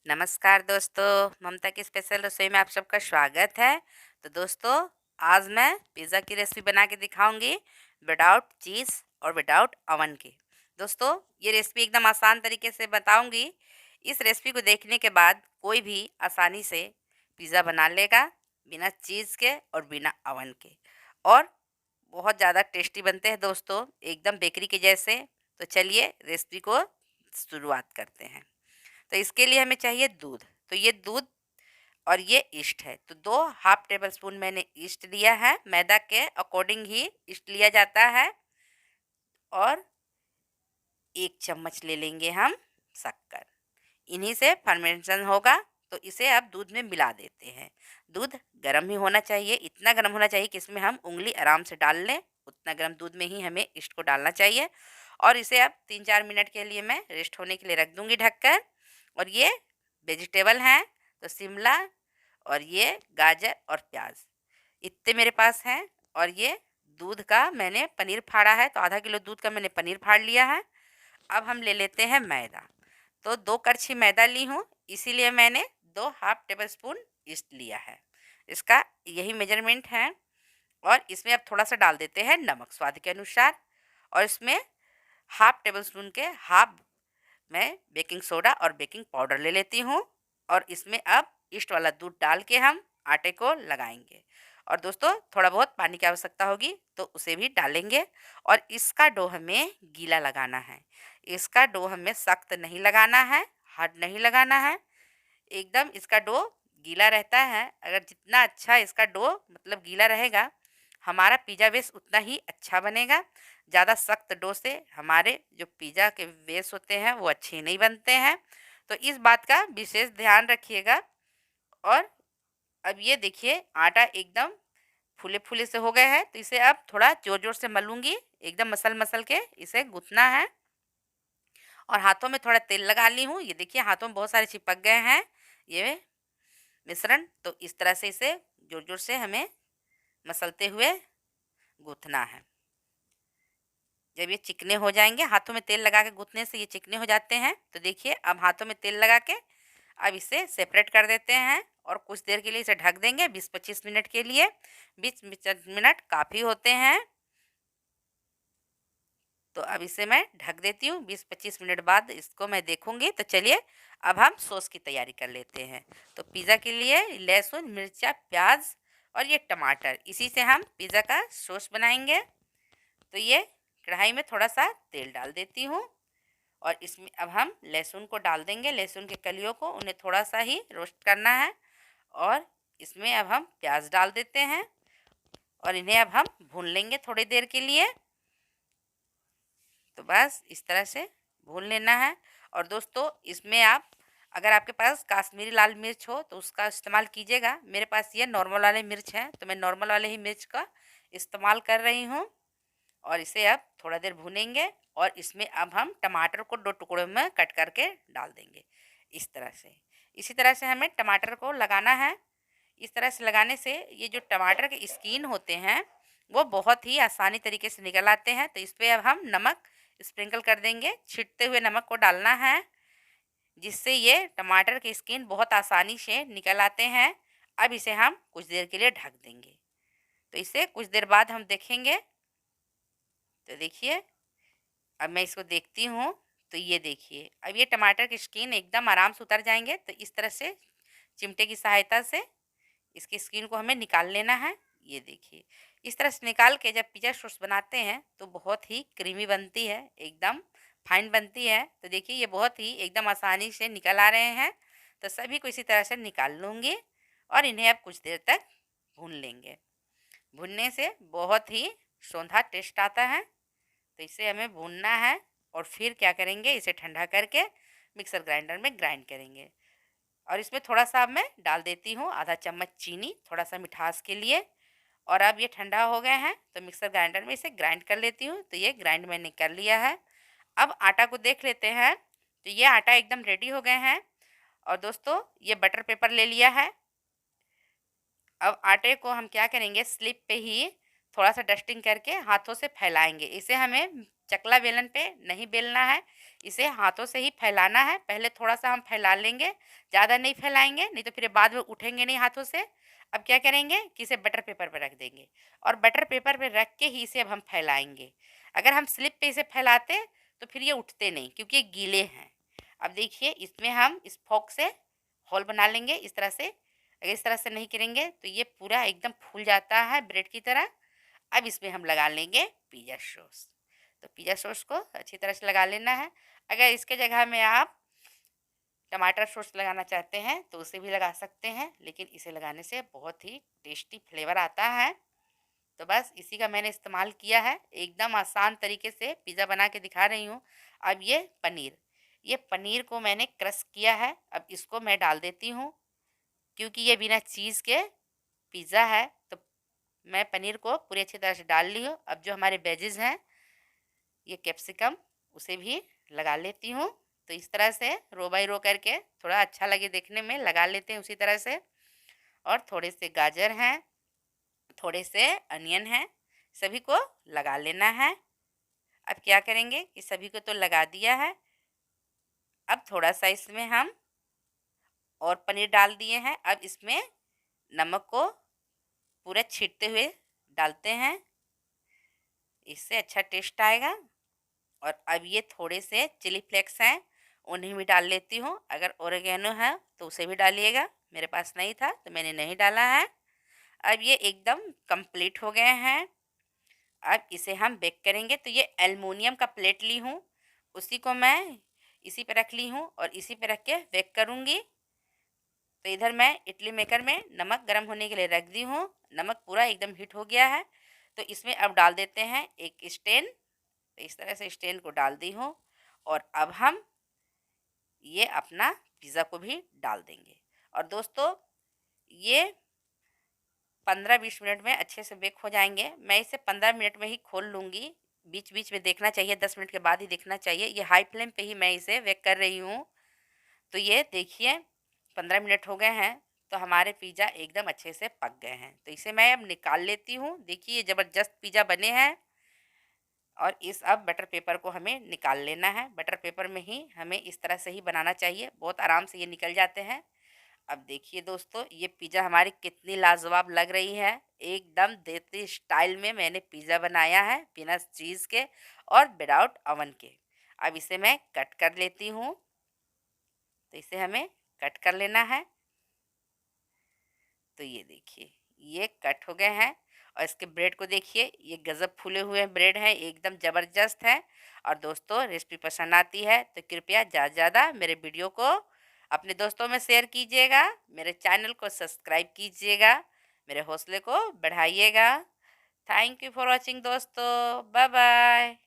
नमस्कार दोस्तों, ममता की स्पेशल रसोई में आप सबका स्वागत है। तो दोस्तों, आज मैं पिज़्ज़ा की रेसिपी बना के दिखाऊंगी विदाउट चीज़ और विदाउट अवन की। दोस्तों, ये रेसिपी एकदम आसान तरीके से बताऊंगी। इस रेसिपी को देखने के बाद कोई भी आसानी से पिज़्ज़ा बना लेगा, बिना चीज़ के और बिना अवन के। और बहुत ज़्यादा टेस्टी बनते हैं दोस्तों, एकदम बेकरी के जैसे। तो चलिए रेसिपी को शुरुआत करते हैं। तो इसके लिए हमें चाहिए दूध। तो ये दूध और ये ईस्ट है। तो 2 हाफ टेबल स्पून मैंने ईस्ट लिया है। मैदा के अकॉर्डिंग ही ईस्ट लिया जाता है। और 1 चम्मच ले लेंगे हम शक्कर। इन्हीं से फर्मेंटेशन होगा। तो इसे अब दूध में मिला देते हैं। दूध गर्म ही होना चाहिए, इतना गर्म होना चाहिए कि इसमें हम उंगली आराम से डाल लें। उतना गर्म दूध में ही हमें ईस्ट को डालना चाहिए। और इसे अब 3-4 मिनट के लिए मैं रेस्ट होने के लिए रख दूंगी ढककर। और ये वेजिटेबल हैं, तो शिमला और ये गाजर और प्याज इतने मेरे पास हैं। और ये दूध का मैंने पनीर फाड़ा है, तो आधा किलो दूध का मैंने पनीर फाड़ लिया है। अब हम ले लेते हैं मैदा। तो 2 कड़छी मैदा ली हूँ, इसीलिए मैंने 2 हाफ टेबल स्पून ईस्ट लिया है। इसका यही मेजरमेंट है। और इसमें अब थोड़ा सा डाल देते हैं नमक स्वाद के अनुसार। और इसमें हाफ टेबल स्पून के हाफ मैं बेकिंग सोडा और बेकिंग पाउडर ले लेती हूँ। और इसमें अब ईस्ट वाला दूध डाल के हम आटे को लगाएंगे। और दोस्तों, थोड़ा बहुत पानी की आवश्यकता होगी तो उसे भी डालेंगे। और इसका डो हमें गीला लगाना है। इसका डो हमें सख्त नहीं लगाना है, हार्ड नहीं लगाना है। एकदम इसका डो गीला रहता है। अगर जितना अच्छा इसका डो मतलब गीला रहेगा, हमारा पिज़्ज़ा बेस उतना ही अच्छा बनेगा। ज़्यादा सख्त डो से हमारे जो पिज़्ज़ा के बेस होते हैं वो अच्छे नहीं बनते हैं। तो इस बात का विशेष ध्यान रखिएगा। और अब ये देखिए आटा एकदम फूले फूले से हो गए हैं। तो इसे अब थोड़ा जोर जोर से मलूंगी, एकदम मसल मसल के इसे गूंथना है। और हाथों में थोड़ा तेल लगा ली हूँ। ये देखिए हाथों में बहुत सारे चिपक गए हैं ये मिश्रण। तो इस तरह से इसे जोर जोर से हमें मसलते हुए गूंथना है। जब ये चिकने हो जाएंगे, हाथों में तेल लगा के गूंथने से ये चिकने हो जाते हैं। तो देखिए अब हाथों में तेल लगा के अब इसे सेपरेट कर देते हैं। और कुछ देर के लिए इसे ढक देंगे, 20-25 मिनट के लिए। 20 मिनट काफ़ी होते हैं। तो अब इसे मैं ढक देती हूँ। 20-25 मिनट बाद इसको मैं देखूंगी। तो चलिए अब हम सॉस की तैयारी कर लेते हैं। तो पिज़्ज़ा के लिए लहसुन, मिर्चा, प्याज और ये टमाटर, इसी से हम पिज़्ज़ा का सॉस बनाएंगे। तो ये कढ़ाई में थोड़ा सा तेल डाल देती हूँ। और इसमें अब हम लहसुन को डाल देंगे, लहसुन के कलियों को, उन्हें थोड़ा सा ही रोस्ट करना है। और इसमें अब हम प्याज डाल देते हैं। और इन्हें अब हम भून लेंगे थोड़ी देर के लिए। तो बस इस तरह से भून लेना है। और दोस्तों, इसमें आप अगर आपके पास काश्मीरी लाल मिर्च हो तो उसका इस्तेमाल कीजिएगा। मेरे पास ये नॉर्मल वाले मिर्च हैं, तो मैं नॉर्मल वाले ही मिर्च का इस्तेमाल कर रही हूँ। और इसे अब थोड़ा देर भूनेंगे। और इसमें अब हम टमाटर को 2 टुकड़ों में कट करके डाल देंगे इस तरह से। इसी तरह से हमें टमाटर को लगाना है। इस तरह से लगाने से ये जो टमाटर के स्किन होते हैं वो बहुत ही आसानी तरीके से निकल आते हैं। तो इस पर अब हम नमक स्प्रिंकल कर देंगे, छिटते हुए नमक को डालना है, जिससे ये टमाटर के स्किन बहुत आसानी से निकल आते हैं। अब इसे हम कुछ देर के लिए ढक देंगे। तो इसे कुछ देर बाद हम देखेंगे। तो देखिए अब मैं इसको देखती हूँ। तो ये देखिए अब ये टमाटर की स्किन एकदम आराम से उतर जाएंगे। तो इस तरह से चिमटे की सहायता से इसकी स्किन को हमें निकाल लेना है। ये देखिए इस तरह से निकाल के जब पिज़्ज़ा सॉस बनाते हैं तो बहुत ही क्रीमी बनती है, एकदम फाइन बनती है। तो देखिए ये बहुत ही एकदम आसानी से निकल आ रहे हैं। तो सभी को इसी तरह से निकाल लूँगी। और इन्हें अब कुछ देर तक भून लेंगे। भुनने से बहुत ही सौंधा टेस्ट आता है। तो इसे हमें भूनना है। और फिर क्या करेंगे, इसे ठंडा करके मिक्सर ग्राइंडर में ग्राइंड करेंगे। और इसमें थोड़ा सा अब मैं डाल देती हूँ आधा चम्मच चीनी, थोड़ा सा मिठास के लिए। और अब ये ठंडा हो गए हैं तो मिक्सर ग्राइंडर में इसे ग्राइंड कर लेती हूँ। तो ये ग्राइंड मैंने कर लिया है। अब आटा को देख लेते हैं। तो ये आटा एकदम रेडी हो गए हैं। और दोस्तों, ये बटर पेपर ले लिया है। अब आटे को हम क्या करेंगे, स्लिप पे ही थोड़ा सा डस्टिंग करके हाथों से फैलाएंगे। इसे हमें चकला बेलन पे नहीं बेलना है, इसे हाथों से ही फैलाना है। पहले थोड़ा-सा हम फैला लेंगे, ज़्यादा नहीं फैलाएँगे, नहीं तो फिर बाद में उठेंगे नहीं हाथों से। अब क्या करेंगे कि इसे बटर पेपर पे रख देंगे और बटर पेपर पे रख के ही इसे अब हम फैलाएँगे। अगर हम स्लिप पे इसे फैलाते तो फिर ये उठते नहीं क्योंकि ये गीले हैं। अब देखिए इसमें हम इस फोक से होल बना लेंगे इस तरह से। अगर इस तरह से नहीं करेंगे तो ये पूरा एकदम फूल जाता है ब्रेड की तरह। अब इसमें हम लगा लेंगे पिज़्ज़ा सॉस। तो पिज़्ज़ा सॉस को अच्छी तरह से लगा लेना है। अगर इसके जगह में आप टमाटर सॉस लगाना चाहते हैं तो उसे भी लगा सकते हैं, लेकिन इसे लगाने से बहुत ही टेस्टी फ्लेवर आता है। तो बस इसी का मैंने इस्तेमाल किया है। एकदम आसान तरीके से पिज़्ज़ा बना के दिखा रही हूँ। अब ये पनीर को मैंने क्रश किया है। अब इसको मैं डाल देती हूँ क्योंकि ये बिना चीज़ के पिज़्ज़ा है। तो मैं पनीर को पूरी अच्छी तरह से डाल ली हूँ। अब जो हमारे वेजेज़ हैं, ये कैप्सिकम उसे भी लगा लेती हूँ। तो इस तरह से रो बाई रो करके थोड़ा अच्छा लगे देखने में लगा लेते हैं उसी तरह से। और थोड़े से गाजर हैं, थोड़े से अनियन हैं, सभी को लगा लेना है। अब क्या करेंगे कि सभी को तो लगा दिया है। अब थोड़ा-सा इसमें हम और पनीर डाल दिए हैं। अब इसमें नमक को पूरा छींटते हुए डालते हैं, इससे अच्छा टेस्ट आएगा। और अब ये थोड़े से चिली फ्लेक्स हैं, उन्हें भी डाल लेती हूँ। अगर ओरिगेनो है तो उसे भी डालिएगा, मेरे पास नहीं था तो मैंने नहीं डाला है। अब ये एकदम कंप्लीट हो गए हैं। अब इसे हम बेक करेंगे। तो ये एल्युमिनियम का प्लेट ली हूँ, उसी को मैं इसी पे रख ली हूँ और इसी पे रख के बेक करूँगी। तो इधर मैं इडली मेकर में नमक गर्म होने के लिए रख दी हूँ। नमक पूरा एकदम हीट हो गया है। तो इसमें अब डाल देते हैं एक स्टेन। तो इस तरह से स्टेन को डाल दी हूँ और अब हम ये अपना पिज़्ज़ा को भी डाल देंगे। और दोस्तों ये 15-20 मिनट में अच्छे से बेक हो जाएंगे। मैं इसे 15 मिनट में ही खोल लूँगी। बीच बीच में देखना चाहिए, 10 मिनट के बाद ही देखना चाहिए। ये हाई फ्लेम पे ही मैं इसे बेक कर रही हूँ। तो ये देखिए 15 मिनट हो गए हैं, तो हमारे पिज़्ज़ा एकदम अच्छे से पक गए हैं। तो इसे मैं अब निकाल लेती हूँ। देखिए ये ज़बरदस्त पिज़्ज़ा बने हैं। और इस अब बटर पेपर को हमें निकाल लेना है। बटर पेपर में ही हमें इस तरह से ही बनाना चाहिए, बहुत आराम से ये निकल जाते हैं। अब देखिए दोस्तों ये पिज़्ज़ा हमारी कितनी लाजवाब लग रही है। एकदम देसी स्टाइल में मैंने पिज़्ज़ा बनाया है, बिना चीज़ के और विदाउट ओवन के। अब इसे मैं कट कर लेती हूँ। तो इसे हमें कट कर लेना है। तो ये देखिए ये कट हो गए हैं। और इसके ब्रेड को देखिए, ये गज़ब फूले हुए ब्रेड हैं, एकदम ज़बरदस्त है। और दोस्तों रेसिपी पसंद आती है तो कृपया ज़्यादा से ज़्यादा मेरे वीडियो को अपने दोस्तों में शेयर कीजिएगा, मेरे चैनल को सब्सक्राइब कीजिएगा, मेरे हौसले को बढ़ाइएगा। थैंक यू फॉर वॉचिंग दोस्तों, बाय बाय।